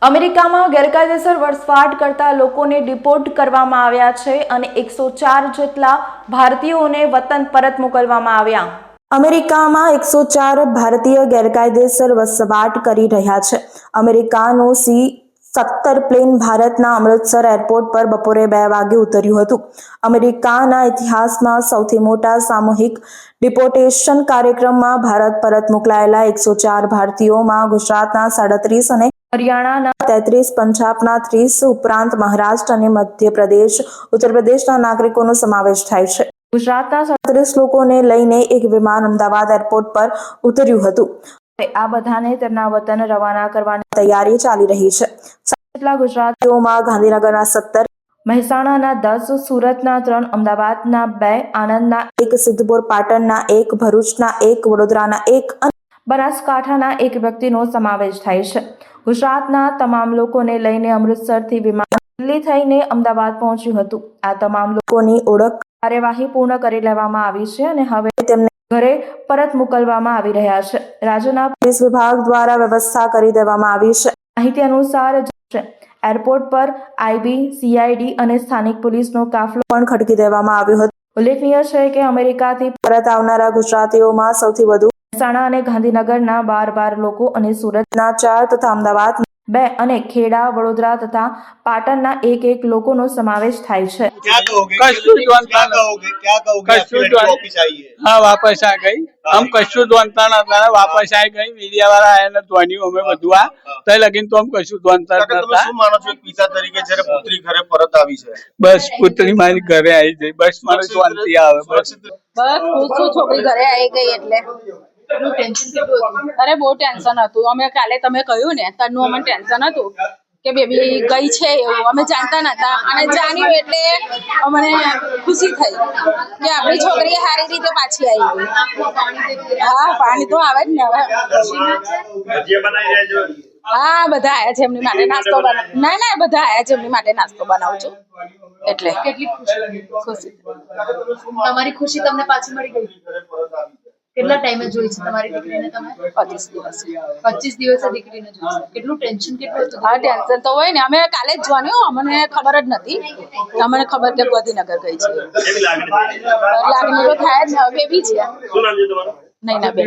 અમેરિકામાં ગેરકાયદેસર વસવાટ કરતા લોકોને ડિપોર્ટ કરવામાં આવ્યા છે અને 104 જેટલા ભારતીયોને વતન પરત મોકલવામાં આવ્યા। અમેરિકામાં 104 ભારતીય ગેરકાયદેસર વસવાટ કરી રહ્યા છે। અમેરિકાનું C-17 પ્લેન ભારતના અમૃતસર એરપોર્ટ પર બપોરે 2 વાગે ઉતર્યું હતું। અમેરિકાના ઇતિહાસમાં સૌથી મોટા સામૂહિક ડિપોર્ટેશન કાર્યક્રમમાં ભારત પરત મોકલાયેલા 104 ભારતીયોમાં ગુજરાતના 37 અને હરિયાણાના 33, પંજાબના 30 ઉપરાંત મહારાષ્ટ્ર અને મધ્યપ્રદેશ, ઉત્તર પ્રદેશના નાગરિકોનો સમાવેશ થાય છે। ગુજરાતના 37 લોકોને લઈને એક વિમાન અમદાવાદ એરપોર્ટ પર ઉતર્યું હતું। આ બધાને તેમના વતન રવાના કરવાની તૈયારી ચાલી રહી છે। જેટલા ગુજરાતીઓમાં ગાંધીનગરના 17, મહેસાણાના 10, સુરતના 3, અમદાવાદના 2, આણંદના 1, સિદ્ધપુર પાટણના 1, ભરૂચના 1, વડોદરાના 1 અને બનાસકાંઠાના 1 વ્યક્તિનો સમાવેશ થાય છે। ગુજરાતના તમામ લોકોને લઈને અમૃતસરથી વિમાન દિલ્હી થઈને અમદાવાદ પહોંચ્યું હતું। આ તમામ લોકોની ઓળખ કાર્યવાહી પૂર્ણ કરી લેવામાં આવી છે અને હવે તેમને ઘરે પરત મોકલવામાં આવી રહ્યા છે। રાજ્યના પોલીસ વિભાગ દ્વારા વ્યવસ્થા કરી દેવામાં આવી છે। માહિતી અનુસાર એરપોર્ટ પર IB, CID અને સ્થાનિક પોલીસનો કાફલો પણ ખડકી દેવામાં આવ્યો હતો। ઉલ્લેખનીય છે કે અમેરિકાથી પરત આવનારા ગુજરાતીઓમાં સૌથી વધુ મહેસાણા અને ગાંધીનગરના 12 લોકો અને સુરતના 4 તથા અમદાવાદના 2 અને ખેડા, વડોદરા તથા પાટણના 1 લોકોનો સમાવેશ થાય છે। हाँ, वापस आ गई। हम कशु द्वंता नता, वापस आ गई। मीडिया वाला आया ने ધ્વનિ અમે બધું આ તય લગીન તો हम કશુ દ્વંતા નતા। તમે શું માનો છો એક પિતા તરીકે જ્યારે પુત્રી ઘરે પરત આવી છે? બસ પુત્રી મારી ઘરે આવી ગઈ, બસ મારે શાંતિ આવે। બસ ખુશ છું, છોકરી ઘરે આવી ગઈ એટલે। અરે બહુ ટેન્શન હતું। અમે કાલે તમે કહ્યું ને તનું અમને ટેન્શન હતું કે બેબી ગઈ છે એવું અમે જાણતા નતા અને જાણ્યું એટલે અમને ખુશી થઈ કે આપણી છોકરી સારી રીતે પાછી આવી ગઈ। હા, પાણી તો આવે જ ને હવે। હા, બધા આયા છે એમની માટે નાસ્તો બનાવ। ના બધા આયા છે એમની માટે નાસ્તો બનાવું છું એટલે કેટલી ખુશી તમારી ખુશી તમને પાછી મળી ગઈ? કેટલા ટાઈમે જોઈ છે તમારી દીકરીને તમે? 25 દિવસ 25 દિવસે દીકરીને જોઈ છે। કેટલું ટેન્શન કેટલું હતું? હા, ટેન્શન તો હોય ને। અમે કાલે જ જાણ્યું, અમને ખબર જ નથી। અમને ખબર કે ગાંધીનગર ગઈ છે। લાગણી તો થાય જ ને, બેબી છે। શું નામ છે તમારું? નૈનાબેન।